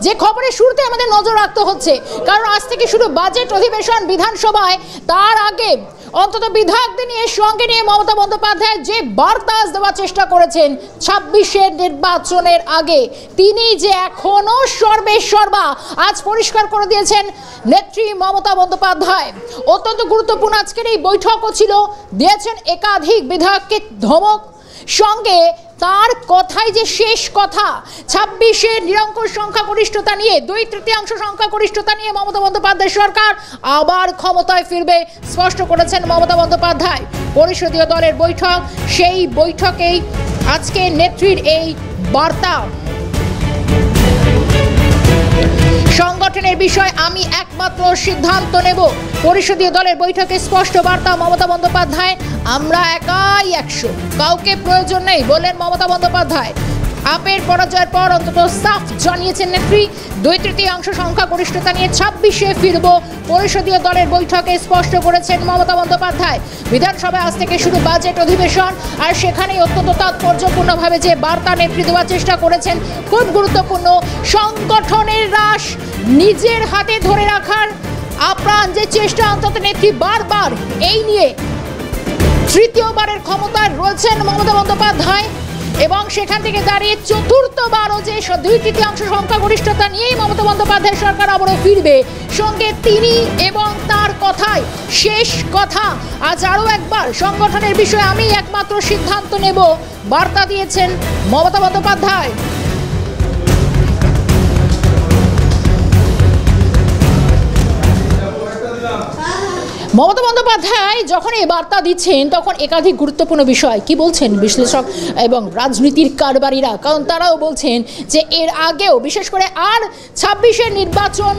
যে খবরের শুরুতে আমাদের নজর রাখতে হচ্ছে, কারণ আজ থেকে শুরু বাজেট অধিবেশন বিধানসভায়। তার আগে অন্তত বিধায়কদের নিয়ে সঙ্গে নিয়ে মমতা বন্দ্যোপাধ্যায় যে বার্তা দেওয়ার চেষ্টা করেছেন 26-এর নির্বাচনের আগে, তিনি যে এখনো সর্বেসর্বা আজ পরিষ্কার করে দিয়েছেন নেত্রী মমতা বন্দ্যোপাধ্যায়। অত্যন্ত গুরুত্বপূর্ণ আজকের এই বৈঠকও ছিল, দিয়েছেন একাধিক বিধায়ককে ধমক, সঙ্গে তার কথাই যে শেষ কথা 26-এর নিরঙ্কুশ সংখ্যাগরিষ্ঠতা নিয়ে, 2/3 সংখ্যাগরিষ্ঠতা নিয়ে মমতা বন্দ্যোপাধ্যায় সরকার আবার ক্ষমতায় ফিরবে স্পষ্ট করেছেন মমতা বন্দ্যোপাধ্যায়। পরিষদীয় দলের বৈঠক, সেই বৈঠকেই আজকে নেত্রীর এই বার্তা। সংগঠনের বিষয় আমি একমাত্র সিদ্ধান্ত নেব, পরিষদীয় দলের বৈঠকে স্পষ্ট বার্তা মমতা বন্দ্যোপাধ্যায়। আমরা একাই 100, কাউকে প্রয়োজন নেই বললেন মমতা বন্দ্যোপাধ্যায়। আপের পরাজয়ের পর অন্তত সাফ জানিয়েছেন নেত্রী, 2/3 সংখ্যাগরিষ্ঠতা নিয়ে 26-এ ফিরব, পরিষদীয় দলের বৈঠকে স্পষ্ট করেছেন মমতা বন্দ্যোপাধ্যায়। বিধানসভায় আজ থেকে শুরু বাজেট অধিবেশন, আর সেখানেই অত্যন্ত তাৎপর্যপূর্ণভাবে যে বার্তা নেত্রী দেওয়ার চেষ্টা করেছেন খুব গুরুত্বপূর্ণ। সংগঠনের হ্রাস নিজের হাতে ধরে রাখার আপ্রাণ যে চেষ্টা অন্তত নেত্রী বারবার এই নিয়ে, তৃতীয়বারের ক্ষমতায় রয়েছেন মমতা বন্দ্যোপাধ্যায় এবং সেখান থেকে দাঁড়িয়ে চতুর্থবারও যে 2/3 সংখ্যাগরিষ্ঠতা নিয়েই মমতা বন্দ্যোপাধ্যায় সরকার আবারও ফিরবে, সঙ্গে তিনি এবং তার কথায় শেষ কথা। আজ আরও একবার সংগঠনের বিষয়ে আমি একমাত্র সিদ্ধান্ত নেব বার্তা দিয়েছেন মমতা বন্দ্যোপাধ্যায়। মমতা বন্দ্যোপাধ্যায় যখন এই বার্তা দিচ্ছেন তখন একাধিক গুরুত্বপূর্ণ বিষয় কি বলছেন বিশ্লেষক এবং রাজনীতির কারবারিরা, কারণ তারাও বলছেন যে এর আগেও বিশেষ করে আর 26-এর নির্বাচন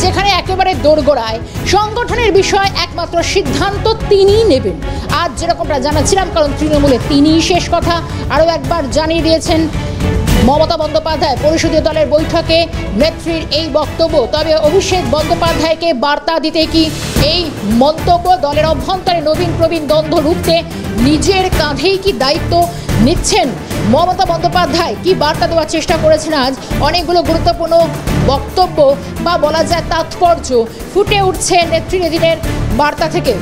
যেখানে একেবারে দোরগোড়ায়, সংগঠনের বিষয় একমাত্র সিদ্ধান্ত তিনিই নেবেন। আজ যেরকমটা জানাচ্ছিলাম, কারণ তৃণমূলে তিনিই শেষ কথা আরও একবার জানিয়ে দিয়েছেন মমতা বন্দ্যোপাধ্যায়। পরিষদীয় দলের বৈঠকে নেত্রীর এই বক্তব্য। তবে অভিষেক বন্দ্যোপাধ্যায়কে বার্তা দিতে কি এই মন্তব্য, দলের অভ্যন্তরে নবীন প্রবীণ দ্বন্দ্ব রুখতে নিজের কাঁধেই কি দায়িত্ব নিচ্ছেন মমতা বন্দ্যোপাধ্যায়? কি বার্তা দেওয়ার চেষ্টা করেছেন আজ? অনেকগুলো গুরুত্বপূর্ণ বক্তব্য বা বলা যায় তাৎপর্য ফুটে উঠছে নেত্রীর এদিনের বার্তা থেকে।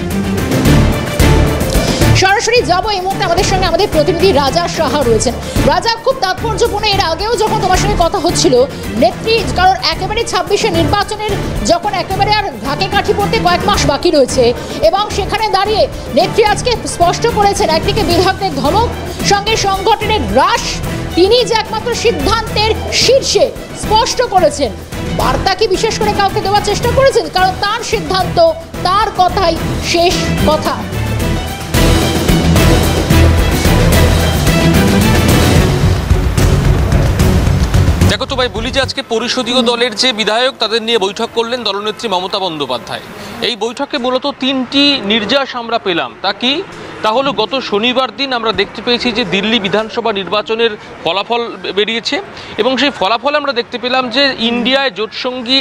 সরাসরি যাবো এই মুহূর্তে আমাদের সঙ্গে আমাদের প্রতিনিধি রাজা সাহা রয়েছেন। রাজা, খুব তাৎপর্যপূর্ণ, এর আগেও যখন তোমার সঙ্গে কথা হচ্ছিল নেত্রী, কারণ একেবারে 26-এর নির্বাচনের যখন একেবারে আর ঢাকে কাঠি পড়তে কয়েক মাস বাকি রয়েছে, এবং সেখানে দাঁড়িয়ে নেত্রী আজকে স্পষ্ট করেছেন একদিকে বিধায়কদের ধমক, সঙ্গে সংগঠনের হ্রাস, তিনি যে একমাত্র সিদ্ধান্তের শীর্ষে স্পষ্ট করেছেন। বার্তা কি বিশেষ করে কাউকে দেওয়ার চেষ্টা করেছেন? কারণ তার সিদ্ধান্ত, তার কথাই শেষ কথা। দেখো তো ভাই, বলি যে আজকে পরিষদীয় দলের যে বিধায়ক তাদের নিয়ে বৈঠক করলেন দলনেত্রী মমতা বন্দ্যোপাধ্যায়। এই বৈঠকে মূলত 3টি নির্যাস আমরা পেলাম। তা কি? তা হলো গত শনিবার দিন আমরা দেখতে পেয়েছি যে দিল্লি বিধানসভা নির্বাচনের ফলাফল বেরিয়েছে, এবং সেই ফলাফলে আমরা দেখতে পেলাম যে ইন্ডিয়ায় জোটসঙ্গী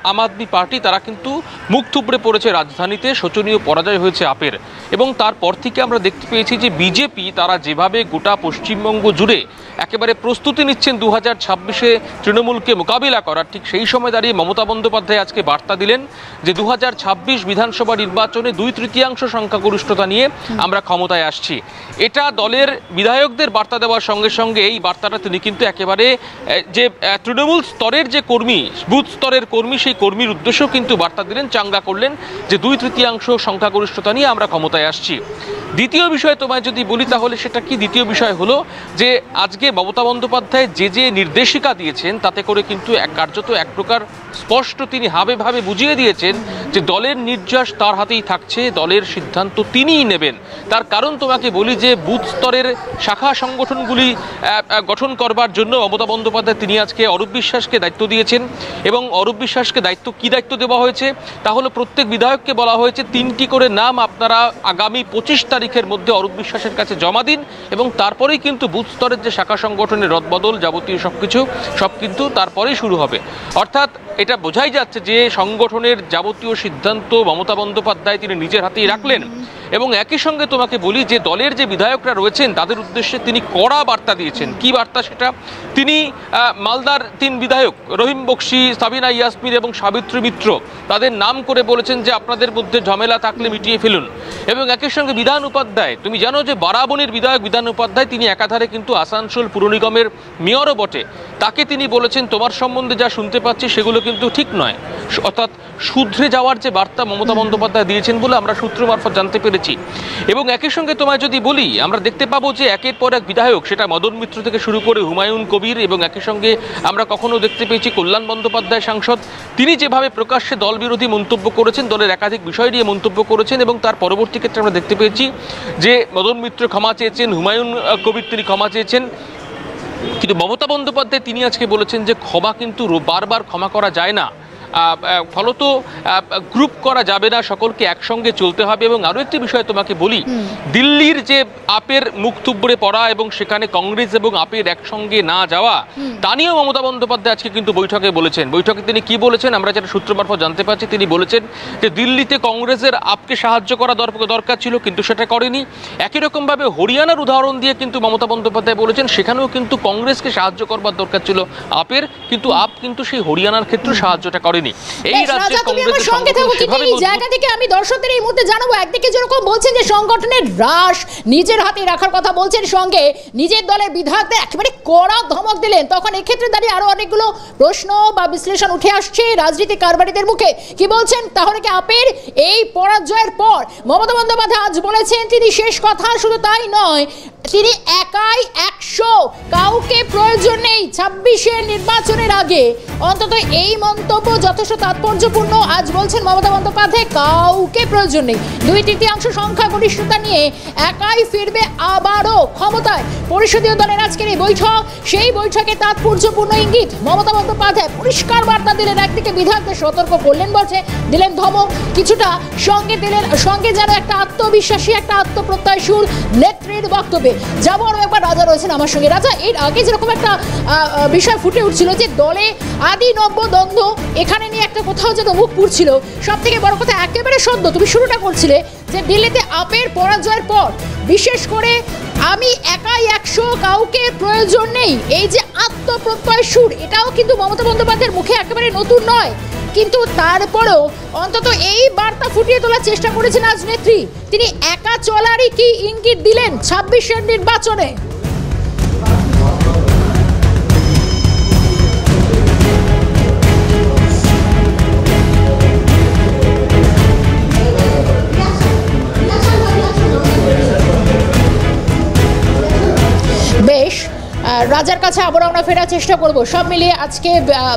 আম আদমি পার্টি তারা কিন্তু মুখ থুবড়ে পড়েছে রাজধানীতে, শোচনীয় পরাজয় হয়েছে আপের। এবং তারপর থেকে আমরা দেখতে পেয়েছি যে বিজেপি তারা যেভাবে গোটা পশ্চিমবঙ্গ জুড়ে একেবারে প্রস্তুতি নিচ্ছেন 2026-এ তৃণমূলকে মোকাবিলা করার, ঠিক সেই সময় দাঁড়িয়ে মমতা বন্দ্যোপাধ্যায় আজকে বার্তা দিলেন যে 2026 বিধানসভা নির্বাচনে 2/3 সংখ্যাগরিষ্ঠতা নিয়ে আমরা ক্ষমতায় আসছি। এটা দলের বিধায়কদের বার্তা দেওয়ার সঙ্গে সঙ্গে এই বার্তাটা তিনি কিন্তু একেবারে যে তৃণমূল স্তরের যে কর্মী, বুথ স্তরের কর্মী, সেই কর্মীর উদ্দেশ্যেও কিন্তু বার্তা দিলেন, চাঙ্গা করলেন যে 2/3 সংখ্যাগরিষ্ঠতা নিয়ে আমরা ক্ষমতায় আসছি। দ্বিতীয় বিষয় তোমায় যদি বলি তাহলে সেটা কি? দ্বিতীয় বিষয় হলো যে আজকে মমতা বন্দ্যোপাধ্যায় যে নির্দেশিকা দিয়েছেন তাতে করে কিন্তু কার্যত এক প্রকার স্পষ্ট তিনি হাবে ভাবে বুঝিয়ে দিয়েছেন যে দলের নির্যাস তার হাতেই থাকছে, দলের সিদ্ধান্ত তিনিই নেবেন। তার কারণ তোমাকে বলি যে বুথ স্তরের শাখা সংগঠনগুলি গঠন করবার জন্য মমতা বন্দ্যোপাধ্যায় তিনি আজকে অরূপ বিশ্বাসকে দায়িত্ব দিয়েছেন, এবং অরূপ বিশ্বাসকে দায়িত্ব দেওয়া হয়েছে তা হলো প্রত্যেক বিধায়ককে বলা হয়েছে 3টি করে নাম আপনারা আগামী 25 তারিখের মধ্যে অরূপ বিশ্বাসের কাছে জমা দিন, এবং তারপরেই কিন্তু বুথ স্তরের যে শাখা সংগঠনের রদবদল যাবতীয় সব কিন্তু তারপরেই শুরু হবে। অর্থাৎ এটা বোঝাই যাচ্ছে যে সংগঠনের যাবতীয় সিদ্ধান্ত মমতা বন্দ্যোপাধ্যায় তিনি নিজের হাতেই রাখলেন। এবং একই সঙ্গে তোমাকে বলি যে দলের যে বিধায়করা রয়েছেন তাদের উদ্দেশ্যে তিনি কড়া বার্তা দিয়েছেন। কি বার্তা সেটা? তিনি মালদার 3 বিধায়ক রহিম বক্সি, সাবিনা ইয়াসমিন এবং সাবিত্রী মিত্র তাদের নাম করে বলেছেন যে আপনাদের মধ্যে ঝামেলা থাকলে মিটিয়ে ফেলুন। এবং একই সঙ্গে বিধান উপাধ্যায়, তুমি জানো যে বারাবণীর বিধায়ক বিধান উপাধ্যায় তিনি একাধারে কিন্তু আসানসোল পুর নিগমের মেয়রও বটে, তাকে তিনি বলেছেন তোমার সম্বন্ধে যা শুনতে পাচ্ছি সেগুলো কিন্তু ঠিক নয়। অর্থাৎ শুধরে যাওয়ার যে বার্তা মমতা বন্দ্যোপাধ্যায় দিয়েছেন বলে আমরা সূত্র মারফত জানতে পেরেছি। এবং একই সঙ্গে তোমায় যদি বলি, আমরা দেখতে পাবো যে একের পর এক বিধায়ক, সেটা মদন মিত্র থেকে শুরু করে হুমায়ুন কবির, এবং একই সঙ্গে আমরা কখনো দেখতে পেয়েছি কল্যাণ বন্দ্যোপাধ্যায় সাংসদ, তিনি যেভাবে প্রকাশ্যে দল বিরোধী মন্তব্য করেছেন, দলের একাধিক বিষয় নিয়ে মন্তব্য করেছেন, এবং তার পরবর্তী ক্ষেত্রে আমরা দেখতে পেয়েছি যে মদন মিত্র ক্ষমা চেয়েছেন, হুমায়ুন কবির তিনি ক্ষমা চেয়েছেন। কিন্তু মমতা বন্দ্যোপাধ্যায় তিনি আজকে বলেছেন যে ক্ষমা কিন্তু বারবার ক্ষমা করা যায় না, ফলত গ্রুপ করা যাবে না, সকলকে একসঙ্গে চলতে হবে। এবং আরও একটি বিষয় তোমাকে বলি, দিল্লির যে আপের মুখ থুবড়ে পড়া এবং সেখানে কংগ্রেস এবং আপের একসঙ্গে না যাওয়া, তা নিয়েও মমতা বন্দ্যোপাধ্যায় আজকে কিন্তু বৈঠকে বলেছেন। বৈঠকে তিনি কি বলেছেন আমরা যেটা সূত্র মারফত জানতে পারছি, তিনি বলেছেন যে দিল্লিতে কংগ্রেসের আপকে সাহায্য করা দরকার ছিল কিন্তু সেটা করেনি। একই রকমভাবে হরিয়ানার উদাহরণ দিয়ে কিন্তু মমতা বন্দ্যোপাধ্যায় বলেছেন সেখানেও কিন্তু কংগ্রেসকে সাহায্য করবার দরকার ছিল আপের, কিন্তু আপ কিন্তু সেই হরিয়ানার ক্ষেত্রে সাহায্যটা করে। এই রাজ্যে কংগ্রেসের সঙ্গে থাকো, কিন্তু এই জায়গা থেকে আমি দর্শকদের এই মুহূর্তে জানাবো, একদিকে যেরকম বলছেন যে সংগঠনের হ্রাস নিজের হাতে রাখার কথা বলছেন, সঙ্গে নিজের দলের বিধায়কদের একেবারে কড়া ধমক দিলেন, তখন এক্ষেত্রে দাঁড়িয়ে আরো অনেকগুলো প্রশ্ন বা বিশ্লেষণ উঠে আসছে রাজনীতি কারবারিদের মুখে। কি বলছেন? তাহলে কি আপের এই পরাজয়ের পর মমতা বন্দ্যোপাধ্যায় আজ বলেছেন তিনি শেষ কথা, শুধু তাই নয় তিনি একাই 100, কাউকে প্রয়োজন নেই 26-এর নির্বাচনের আগে। অন্তত এই মন্তব্য যথেষ্ট তাৎপর্যপূর্ণ। আজ বলছেন মমতা বন্দ্যোপাধ্যায় কাউকে প্রয়োজন নেই, 2/3 সংখ্যাগরিষ্ঠতা নিয়ে একাই ফিরবে আবারও ক্ষমতায়। পরিষদীয় দলের আজকের এই বৈঠক, সেই বৈঠকে তাৎপর্যপূর্ণ ইঙ্গিত মমতা বন্দ্যোপাধ্যায় পরিষ্কার বার্তা দিলেন। একদিকে বিধায়কদের সতর্ক করলেন বটে, দিলেন ধমক, কিছুটা সঙ্গে দিলেন, সঙ্গে যেন একটা আত্মবিশ্বাসী, একটা আত্মপ্রত্যয় সুর নেত্রীর বক্তব্যে। যাবো আরো একবার, রাজা রয়েছেন আমার সঙ্গে। রাজা, এর আগে যেরকম একটা বিষয় ফুটে উঠছিল যে দলে আদি নব্য দ্বন্দ্ব, এখানে নিয়ে একটা কোথাও যেন মুখ পুড়ছিল, সব থেকে বড় কথা একেবারে সদ্য তুমি শুরুটা করছিলে যে দিল্লিতে আপের পরাজয়ের পর বিশেষ করে আমি একাই 100, কাউকে প্রয়োজন নেই, এই যে আত্মপ্রত্যয় সুর, এটাও কিন্তু মমতা বন্দ্যোপাধ্যায়ের মুখে একেবারে নতুন নয়। কিন্তু তারপরেও অন্তত এই বার্তা ফুটিয়ে তোলার চেষ্টা করেছেন আজ নেত্রী। তিনি একা চলারই কি ইঙ্গিত দিলেন 26-এর নির্বাচনে? বেশ, রাজার কাছে আবার আমরা ফেরার চেষ্টা করব। সব মিলিয়ে আজকে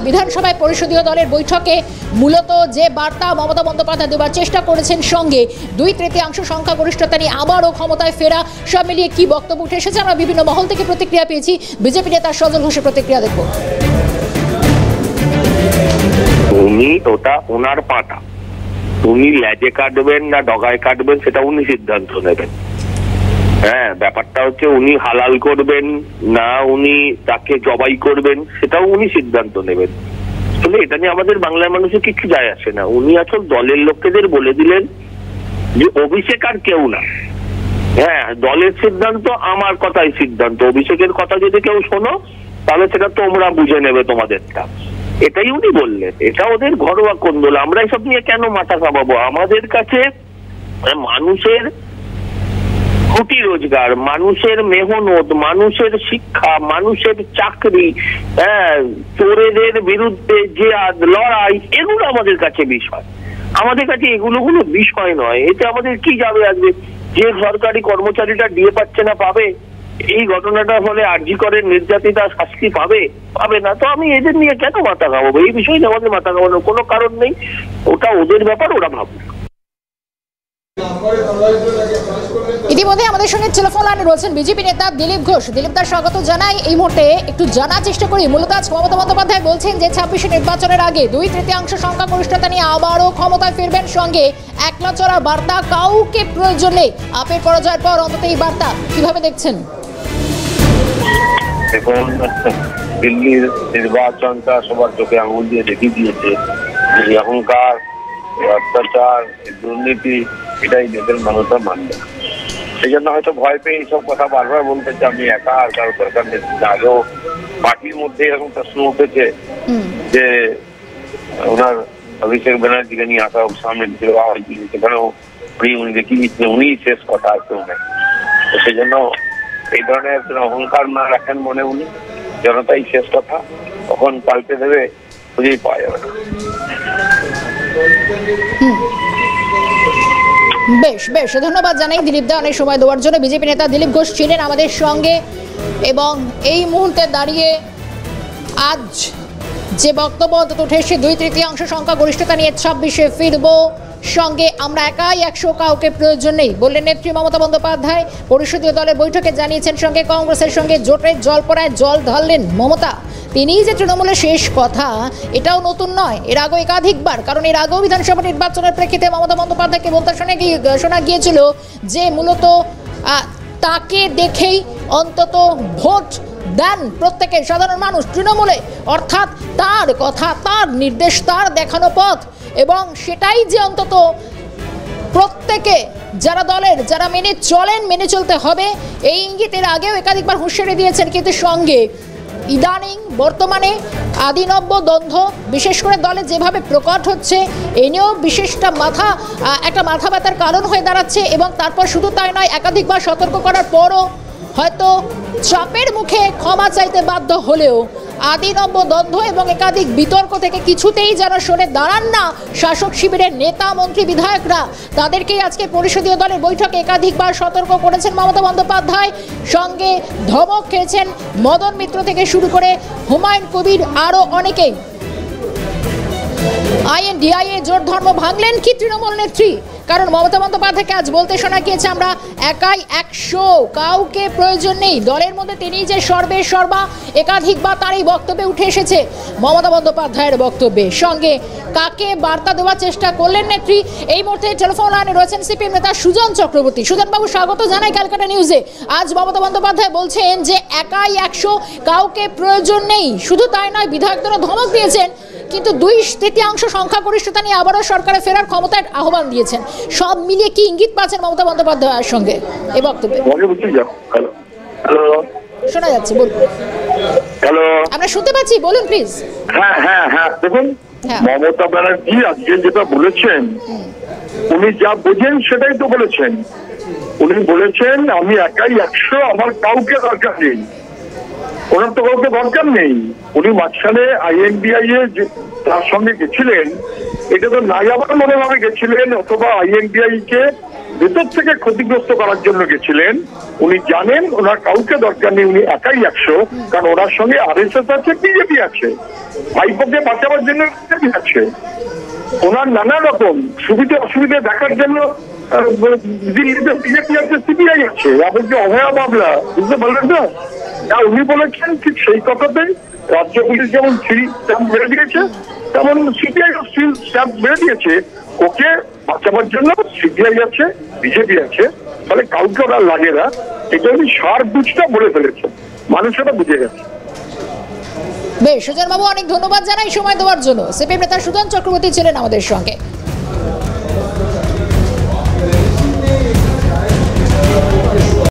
বিধানসভায় পরিষদীয় দলের বৈঠকে মূলত যে বার্তা মমতা বন্দ্যোপাধ্যায় দেওয়ার চেষ্টা করেছেন, সঙ্গে 2/3 সংখ্যাগরিষ্ঠতা নিয়ে আবারও ক্ষমতায় ফেরা, সব মিলিয়ে কি বক্তব্য উঠে এসেছে আমরা বিভিন্ন মহল থেকে প্রতিক্রিয়া পেয়েছি। বিজেপি নেতা সজল ঘোষের প্রতিক্রিয়া দেখব। উনি ওটা ওনার পাটা, উনি লেজে কাটবেন না ডগায় কাটবেন সেটা উনি সিদ্ধান্ত নেবেন। হ্যাঁ, ব্যাপারটা হচ্ছে উনি হালাল করবেন না উনি তাকে জবাই করবেন সেটাও উনি সিদ্ধান্ত নেবেন। আসলে এটা নিয়ে আমাদের বাংলার মানুষের কিছু যায় আসে না। উনি আসল দলের লোকেদের বলে দিলেন যে অভিষেক আর কেউ না, হ্যাঁ দলের সিদ্ধান্ত, আমার কথাই সিদ্ধান্ত, অভিষেকের কথা যদি কেউ শোনো তাহলে সেটা তোমরা বুঝে নেবে তোমাদেরটা, এটাই উনি বললেন। এটা ওদের ঘরোয়া কোন্দল, আমরা এসব নিয়ে কেন মাথা ঘামাবো? আমাদের কাছে মানুষের কোটি রোজগার, মানুষের মেহনত, মানুষের শিক্ষা, মানুষের চাকরি, চোরেদের বিরুদ্ধে যে লড়াই, এগুলো আমাদের কাছে বিষয়। আমাদের কাছে এগুলো কোনো বিষয় নয়। এতে আমাদের কি যাবে আসবে? যে সরকারি কর্মচারীরা ডিএ পাচ্ছে না পাবে, এই ঘটনাটার ফলে আরজি করে নির্যাতিতা শাস্তি পাবে না, তো আমি এদের নিয়ে কেন মাথা ঘামাবো? এই বিষয় নিয়ে আমাদের মাথা ঘামানোর কোনো কারণ নেই, ওটা ওদের ব্যাপার, ওরা ভাববে। ইতিমধ্যে আমাদের সঙ্গে টেলিফোন লাইনে রয়েছেন বিজেপি নেতা দিলীপ ঘোষ। দিলীপ দার স্বাগত জানাই। এই মুহূর্তে একটু জানার চেষ্টা করি, মূলত আজ মমতা বন্দ্যোপাধ্যায় বলছেন যে 26 নির্বাচনের আগে 2/3 সংখ্যাগরিষ্ঠতা নিয়ে আবারও ক্ষমতায় ফিরবেন, সঙ্গে একলা চলার বার্তা, কাউকে প্রয়োজন নেই। আপের পরাজয়ের পর অন্তত এই বার্তা কিভাবে দেখছেন? দেখুন, দিল্লির নির্বাচনটা সবার চোখে আঙুল দিয়ে দেখিয়ে দিয়েছে যে অহংকার, অত্যাচার, দুর্নীতি এটাই দেশের মানুষরা মানবে না। সেই জন্য হয়তো ভয় পেয়ে এইসব কথা বারবার বলতেছে আমি একা, আর কারো দরকার নেই। আগেও পার্টির মধ্যে এরকম প্রশ্ন উঠেছে যে ওনার অভিষেক ব্যানার্জিকে নিয়ে আসা হোক সামনে, সেখানেও উনি দেখিয়ে দিচ্ছেন উনি শেষ কথা, আর কেউ নেই। তো সেই জন্য এই ধরনের অহংকার না রাখেন মনে উনি, জনতাই শেষ কথা, তখন পাল্টে দেবে খুঁজেই পাওয়া যাবে না। বেশ বেশ ধন্যবাদ জানাই দিলীপ দা অনেক সময় দেওয়ার জন্য। বিজেপি নেতা দিলীপ ঘোষ ছিলেন আমাদের সঙ্গে এবং এই মুহূর্তে দাঁড়িয়ে আজ যে বক্তব্য অন্তত উঠে এসে 2/3 সংখ্যা গরিষ্ঠতা নিয়ে 26-এ ফিরবো, সঙ্গে আমরা একাই 100, কাউকে প্রয়োজন নেই বললেন নেত্রী মমতা বন্দ্যোপাধ্যায়। পরিষদীয় দলের বৈঠকে জানিয়েছেন সঙ্গে কংগ্রেসের সঙ্গে জোটের জলপড়ায় জল ঢাললেন মমতা। তিনিই যে তৃণমূলের শেষ কথা এটাও নতুন নয়, এর আগেও একাধিকবার, কারণ এর আগেও বিধানসভা নির্বাচনের প্রেক্ষিতে মমতা বন্দ্যোপাধ্যায়কে বলতে শোনা গিয়েছিল যে মূলত তাকে দেখেই অন্তত ভোট দেন প্রত্যেকের সাধারণ মানুষ তৃণমূলে, অর্থাৎ তার কথা, তার নির্দেশ, তার দেখানো পথ, এবং সেটাই যে অন্তত প্রত্যেকে যারা দলের যারা মেনে চলেন, মেনে চলতে হবে, এই ইঙ্গিতের আগেও একাধিকবার হুঁশিয়ারি দিয়েছেন। কিন্তু সঙ্গে ইদানিং বর্তমানে আদিনব্য দ্বন্দ্ব বিশেষ করে দলে যেভাবে প্রকট হচ্ছে, এ নিয়েও বিশেষটা একটা মাথা ব্যথার কারণ হয়ে দাঁড়াচ্ছে। এবং তারপর শুধু তাই নয়, একাধিকবার সতর্ক করার পরও হয়তো চাপের মুখে ক্ষমা চাইতে বাধ্য হলেও আদিনব্য দ্বন্দ্ব এবং একাধিক বিতর্ক থেকে কিছুতেই যেন সরে দাঁড়ান না শাসক শিবিরের নেতা, মন্ত্রী, বিধায়করা। তাদেরকেই আজকে পরিষদীয় দলের বৈঠকে একাধিকবার সতর্ক করেছেন মমতা বন্দ্যোপাধ্যায়। সঙ্গে ধমক খেয়েছেন মদন মিত্র থেকে শুরু করে হুমায়ুন কবির, আরও অনেকেই। INDIA জোট ধর্ম ভাঙলেন কি তৃণমূল নেত্রী? কারণ মমতা বন্দ্যোপাধ্যায়কে আজ বলতে শোনা গিয়েছে আমরা একাই 100, কাউকে প্রয়োজন নেই। দলের মধ্যে তিনি যে সর্বে সর্বা, একাধিকবার তার এই বক্তব্যে উঠে এসেছে মমতা বন্দ্যোপাধ্যায়ের বক্তব্যে। সঙ্গে কাকে বার্তা দেওয়ার চেষ্টা করলেন নেত্রী? এই মুহূর্তে টেলিফোন লাইনে রয়েছেন সিপিএম নেতা সুজন চক্রবর্তী। সুজনবাবু, স্বাগত জানাই ক্যালকাটা নিউজে। আজ মমতা বন্দ্যোপাধ্যায় বলছেন যে একাই 100, কাউকে প্রয়োজন নেই। শুধু তাই নয়, বিধায়কদেরও ধমক দিয়েছেন, কিন্তু 2/3 সংখ্যাগরিষ্ঠতা নিয়ে আবারও সরকারে ফেরার ক্ষমতার আহ্বান দিয়েছেন। সব মিলিয়ে কি ইঙ্গিত পাচ্ছেন মমতা বন্দ্যোপাধ্যায়ের সঙ্গে এই বক্তব্যে? শোনা যাচ্ছে, বলুন। হ্যালো, আমরা শুনতে পাচ্ছি, বলুন প্লিজ। হ্যাঁ হ্যাঁ হ্যাঁ, দেখুন মমতা ব্যানার্জি আজকে যেটা বলেছেন, উনি যা বোঝেন সেটাই তো বলেছেন। উনি বলেছেন আমি একাই 100, আমার কাউকে দরকার নেই। ওনার তো কাউকে দরকার নেই। উনি মাঝখানে INDIA তার সঙ্গে গেছিলেন, এটা তো না যাবার মনোভাবে গেছিলেন, অথবা INDIA কে ভেতর থেকে ক্ষতিগ্রস্ত করার জন্য গেছিলেন। উনি জানেন ওনার কাউকে দরকার নেই, উনি একাই 100, কারণ ওনার সঙ্গে RSS আছে, বিজেপি আছে, ভাইপোকে বাঁচাবার জন্য বিজেপি আছে। ওনার নানা রকম সুবিধা অসুবিধা দেখার জন্য দিল্লিতে বিজেপি আছে, CPI আছে, এমনকি অভয়া বাবলা, বুঝতে পারলেন না? উনি বলেছেন ঠিক সেই কথাতেই রাজ্য পুলিশ যেমন 3 স্ট্যাম্প মেরে দিয়েছে, তেমন CPI স্ট্যাম্প মেরে দিয়েছে। ওকে বাঁচাবার জন্য CPI আছে, বিজেপি আছে, তাহলে কাউকে ওরা লাগে না। এটা উনি সার বুঝটা বলে ফেলেছেন, মানুষেরা বুঝে গেছে। বেশ, সুজন বাবু অনেক ধন্যবাদ জানাই সময় দেওয়ার জন্য। সিপিএম নেতা সুজন চক্রবর্তী ছিলেন আমাদের সঙ্গে।